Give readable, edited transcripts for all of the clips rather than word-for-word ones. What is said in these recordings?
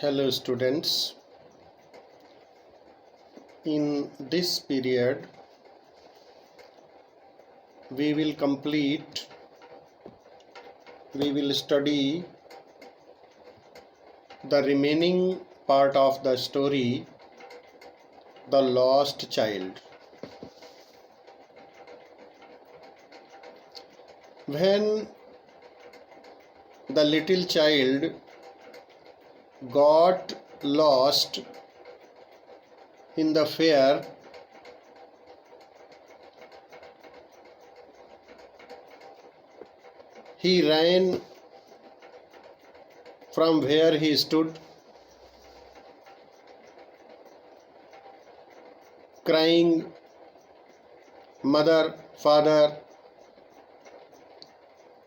Hello students, in this period we will study the remaining part of the story, The Lost Child. When the little child got lost in the fair, he ran from where he stood, crying, "Mother, father."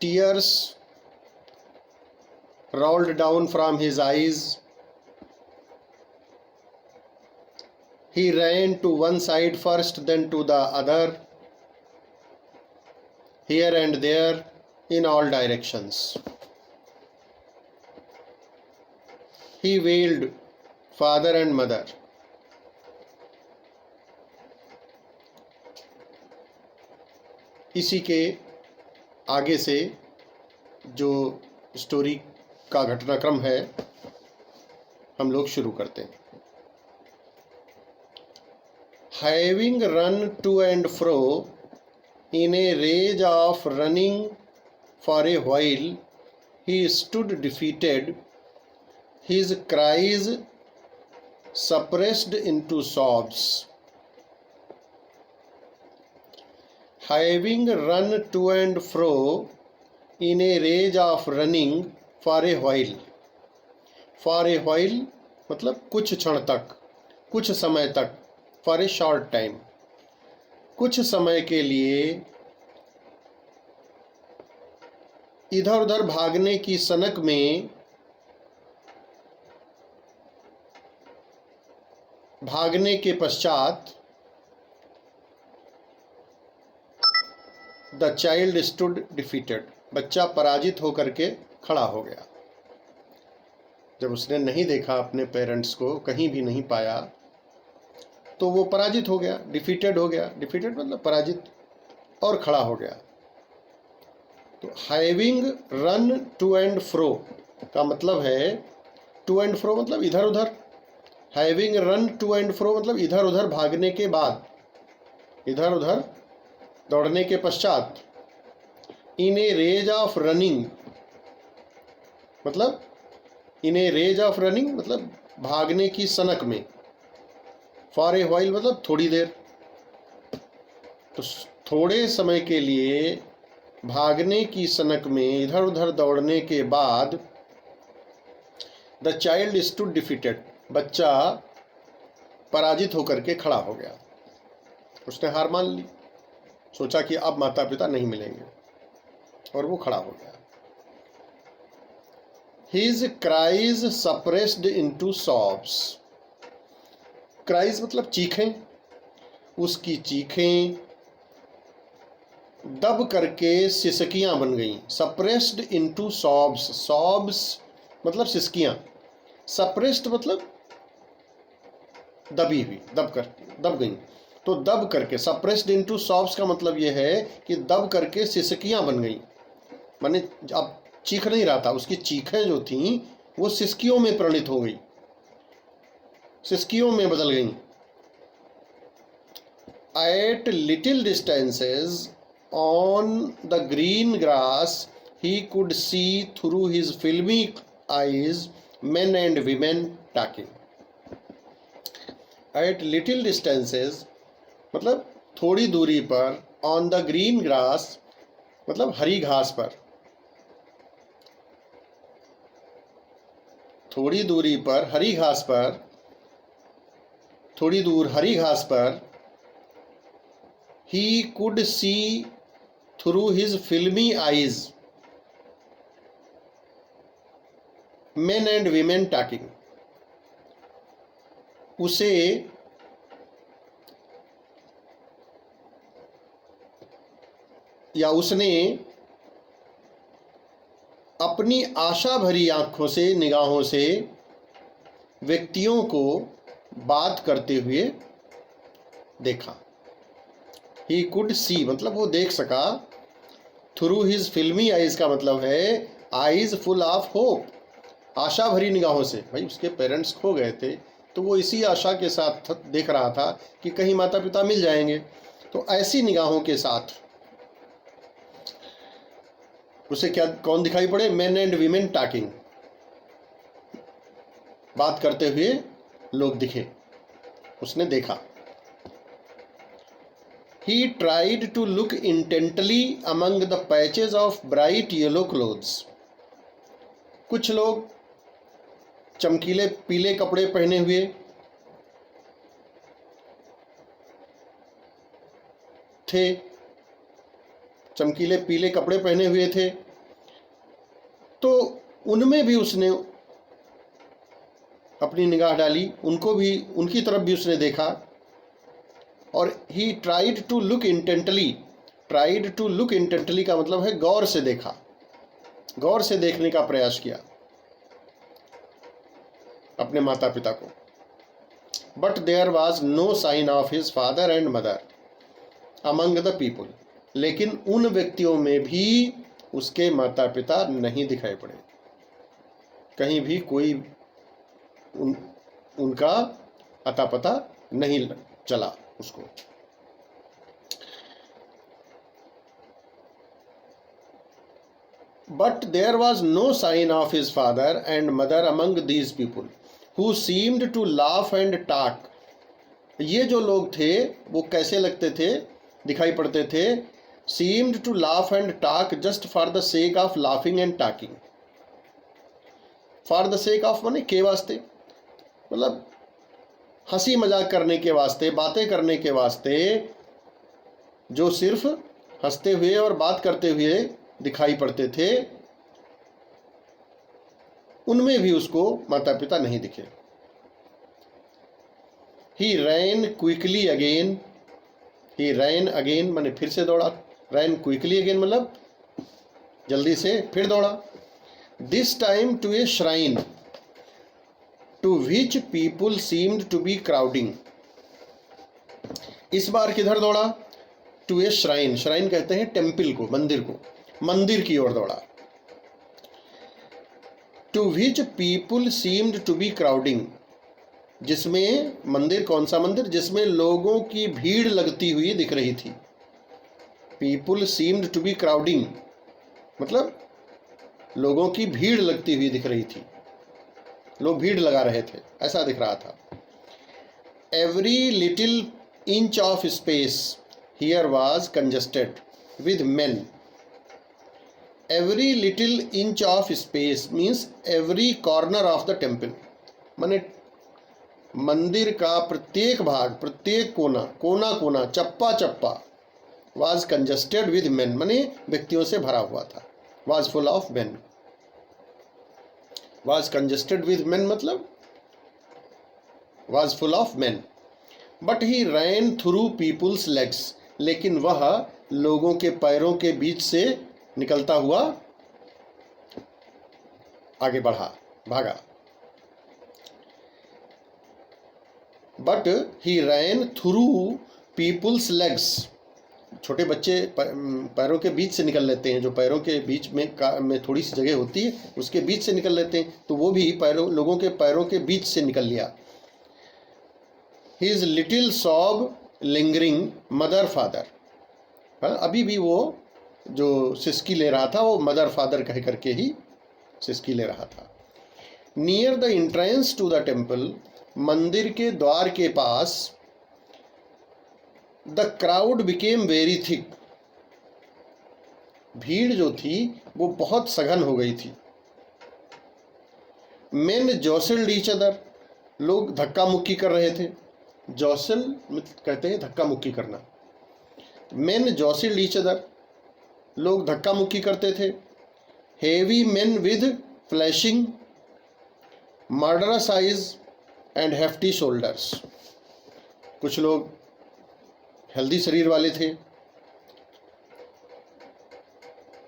Tears rolled down from his eyes. He ran to one side first, then to the other, here and there, in all directions. He wailed, "Father and mother." इसी के आगे से जो story का घटनाक्रम है हम लोग शुरू करते हैं. Having run to and fro in a rage of running for a while, he stood defeated, his cries suppressed into sobs. Having run to and fro in a rage of running for a while. For a while मतलब कुछ क्षण तक, कुछ समय तक. For a short time, कुछ समय के लिए इधर उधर भागने की सनक में, भागने के पश्चात द चाइल्ड स्टूड डिफीटेड, बच्चा पराजित होकर के खड़ा हो गया. जब उसने नहीं देखा अपने पेरेंट्स को, कहीं भी नहीं पाया, तो वो पराजित हो गया, डिफीटेड हो गया. डिफीटेड मतलब पराजित, और खड़ा हो गया. तो having run to and fro का मतलब है, टू एंड फ्रो मतलब इधर उधर. Having run to and fro मतलब इधर उधर भागने के बाद, इधर उधर दौड़ने के पश्चात. इन ए रेज ऑफ रनिंग मतलब, इन ए रेज ऑफ रनिंग मतलब भागने की सनक में. फॉर ए व्हाइल मतलब थोड़ी देर. तो थोड़े समय के लिए भागने की सनक में इधर उधर दौड़ने के बाद द चाइल्ड स्टूड डिफीटेड, बच्चा पराजित होकर के खड़ा हो गया. उसने हार मान ली, सोचा कि अब माता पिता नहीं मिलेंगे, और वो खड़ा हो गया. His cries suppressed into sobs. Cries मतलब चीखें. उसकी चीखें दब करके सिसकियां बन गईं. सप्रेस्ड इनटू सॉब्स, सॉब्स मतलब सिसकियां. सप्रेस्ड मतलब दबी हुई, दब गईं. तो दब करके, सप्रेस्ड इनटू सॉब्स का मतलब यह है कि दब करके सिसकियां बन गईं. माने अब चीख नहीं रहा था, उसकी चीखें जो थीं वो सिसकियों में परिणित हो गई, सिसकियों में बदल गईं. At little distances on the green grass, he could see through his filmy eyes men and women talking. At little distances मतलब थोड़ी दूरी पर, on the green grass मतलब हरी घास पर. थोड़ी दूरी पर हरी घास पर, थोड़ी दूर हरी घास पर. He could see through his filmy eyes men and women talking. उसे या उसने अपनी आशा भरी आंखों से, निगाहों से व्यक्तियों को बात करते हुए देखा। ही कुड सी मतलब वो देख सका, थ्रू हिज फिल्मी आइज का मतलब है आइज फुल ऑफ होप, आशा भरी निगाहों से। भाई उसके पेरेंट्स खो गए थे तो वो इसी आशा के साथ देख रहा था कि कहीं माता पिता मिल जाएंगे, तो ऐसी निगाहों के साथ उसे क्या कौन दिखाई पड़े? मेन एंड वीमेन टॉकिंग, बात करते हुए लोग दिखे, उसने देखा। He tried to look intently among the patches of bright yellow clothes. कुछ लोग चमकीले पीले कपड़े पहने हुए थे, चमकीले पीले कपड़े पहने हुए थे, तो उनमें भी उसने अपनी निगाह डाली, उनको भी, उनकी तरफ भी उसने देखा। और he tried to look intently, tried to look intently का मतलब है गौर से देखा, गौर से देखने का प्रयास किया अपने माता पिता को। But there was no sign of his father and mother among the people, लेकिन उन व्यक्तियों में भी उसके माता पिता नहीं दिखाई पड़े, कहीं भी कोई उनका अता पता नहीं चला उसको। But there was no sign of his father and mother among these people who seemed to laugh and talk. ये जो लोग थे वो कैसे लगते थे, दिखाई पड़ते थे? seemed to laugh and talk just for the sake of laughing and talking. for the sake of माने के वास्ते, मतलब हंसी मजाक करने के वास्ते, बातें करने के वास्ते, जो सिर्फ हंसते हुए और बात करते हुए दिखाई पड़ते थे, उनमें भी उसको माता पिता नहीं दिखे। ही रैन क्विकली अगेन, ही रैन अगेन माने फिर से दौड़ा, रैन क्विकली अगेन मतलब जल्दी से फिर दौड़ा। This time to a shrine to which people seemed to be crowding. इस बार किधर दौड़ा? टू ए श्राइन, श्राइन कहते हैं टेम्पल को, मंदिर को, मंदिर की ओर दौड़ा। To which people seemed to be crowding, जिसमें मंदिर, कौन सा मंदिर? जिसमें लोगों की भीड़ लगती हुई दिख रही थी। People seemed to be crowding मतलब लोगों की भीड़ लगती हुई दिख रही थी, लोग भीड़ लगा रहे थे, ऐसा दिख रहा था। Every little inch of space here was congested with main. Every little inch of space means every corner of the temple, माने मंदिर का प्रत्येक भाग, प्रत्येक कोना, कोना कोना, चप्पा चप्पा, वाज कंजस्टेड विद मेन माने व्यक्तियों से भरा हुआ था। Was full of men, was congested with men मतलब was full of men. But he ran through people's legs, लेकिन वह लोगों के पैरों के बीच से निकलता हुआ आगे बढ़ा, भागा। But he ran through people's legs, छोटे बच्चे पैरों के बीच से निकल लेते हैं, जो पैरों के बीच में थोड़ी सी जगह होती है उसके बीच से निकल लेते हैं, तो वो भी लोगों के पैरों के बीच से निकल लिया। His little sob lingering mother father, अभी भी वो जो सिसकी ले रहा था वो मदर फादर कह करके ही सिसकी ले रहा था। Near the entrance to the temple, मंदिर के द्वार के पास, the crowd became very thick, भीड़ जो थी वो बहुत सघन हो गई थी। मेन जॉसल्ड ईच अदर, लोग धक्का मुक्की कर रहे थे। जॉसल कहते हैं धक्का मुक्की करना। मेन जॉसल्ड ईच अदर, लोग धक्का मुक्की करते थे। Heavy main with flashing murderous eyes and hefty shoulders, कुछ लोग हेल्दी शरीर वाले थे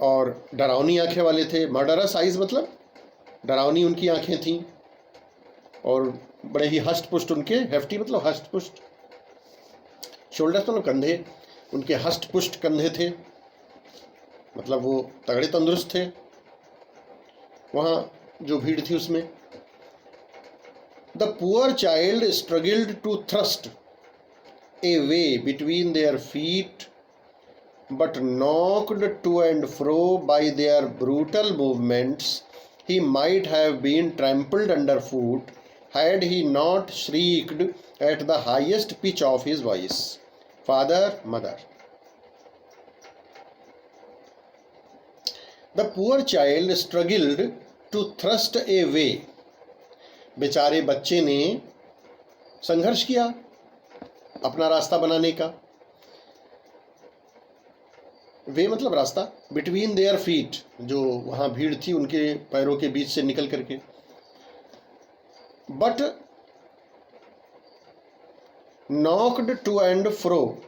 और डरावनी आंखें वाले थे। मर्डरस आइज मतलब डरावनी उनकी आंखें थीं। और बड़े ही हष्ट पुष्ट उनके, हेफ्टी मतलब हष्ट पुष्ट, शोल्डर्स मतलब कंधे, उनके हष्ट पुष्ट कंधे थे, मतलब वो तगड़े तंदुरुस्त थे। वहाँ जो भीड़ थी उसमें the poor child struggled to thrust a way between their feet but knocked to and fro by their brutal movements, he might have been trampled underfoot had he not shrieked at the highest pitch of his voice, Father, Mother. The poor child struggled to thrust a way. बेचारे बच्चे ने संघर्ष किया अपना रास्ता बनाने का। वे मतलब रास्ता, बिटवीन देयर फीट, जो वहाँ भीड़ थी उनके पैरों के बीच से निकल करके। But knocked to and fro,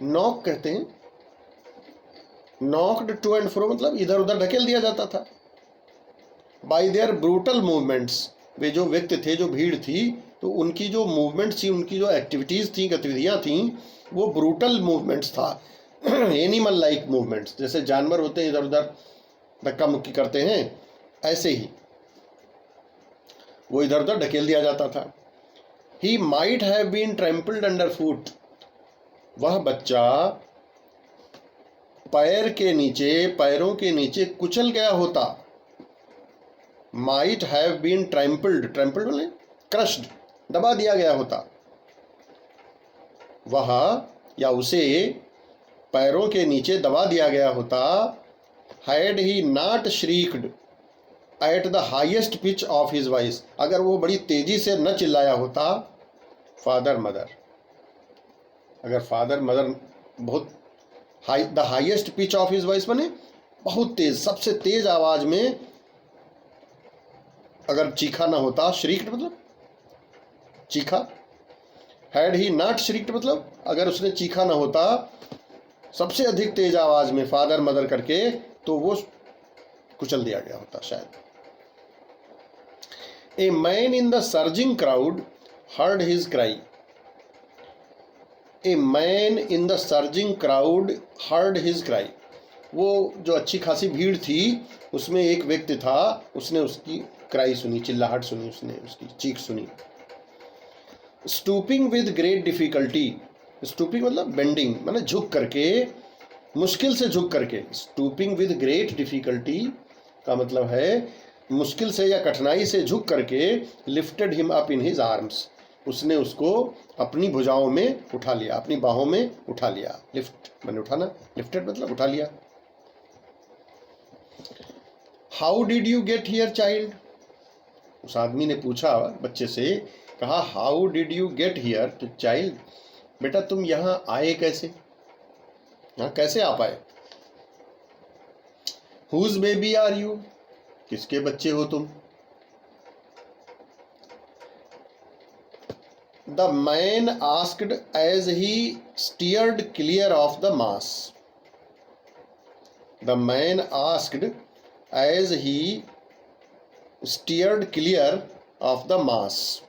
knock कहते हैं, नॉक्ड टू एंड फ्रो मतलब इधर उधर ढकेल दिया जाता था। बाय देयर ब्रूटल मूवमेंट्स, वे जो व्यक्ति थे, जो भीड़ थी, तो उनकी जो मूवमेंट्स थी, उनकी जो एक्टिविटीज़ थी, गतिविधियाँ थीं, वो ब्रूटल मूवमेंट्स था, एनिमल लाइक मूवमेंट्स, जैसे जानवर होते हैं इधर उधर धक्का मुक्की करते हैं, ऐसे ही वो इधर उधर ढकेल दिया जाता था। He might have been trampled under foot, वह बच्चा पैर के नीचे, पैरों के नीचे कुचल गया होता। Might have been trampled, trampled बोले क्रश्ड, दबा दिया गया होता। वह या उसे पैरों के नीचे दबा दिया गया होता। Had he not shrieked at the highest pitch of his voice, अगर वो बड़ी तेजी से न चिल्लाया होता। फादर मदर, अगर फादर मदर बहुत high, the highest pitch of his voice बने बहुत तेज, सबसे तेज आवाज में अगर चीखा ना होता, श्रीक्ड मतलब चीखा, हैड ही नॉट श्रीक्ड मतलब अगर उसने चीखा ना होता सबसे अधिक तेज आवाज में फादर मदर करके, तो वो कुचल दिया गया होता शायद। A man in the surging crowd heard his cry, a man in the surging crowd heard his cry, वो जो अच्छी खासी भीड़ थी उसमें एक व्यक्ति था, उसने उसकी क्राई सुनी, चिल्लाहट सुनी, उसने उसकी चीख सुनी। Stooping with great difficulty, stooping मतलब बेंडिंग, माने झुक करके, मुश्किल से झुक करके। स्टूपिंग विद ग्रेट डिफिकल्टी का मतलब है मुश्किल से या कठिनाई से झुक करके। Lifted him up in his arms, उसने उसको अपनी भुजाओं में उठा लिया, अपनी बाहों में उठा लिया। लिफ्ट मैंने उठाना, लिफ्टेड मतलब उठा लिया। How did you get here child, उस आदमी ने पूछा बच्चे से, कहा how did you get here to child, बेटा तुम यहां आए कैसे, यहां कैसे आ पाए। हुज बेबी आर यू, किसके बच्चे हो तुम। The man asked as he steered clear of the mass, the man asked as he steered clear of the mass,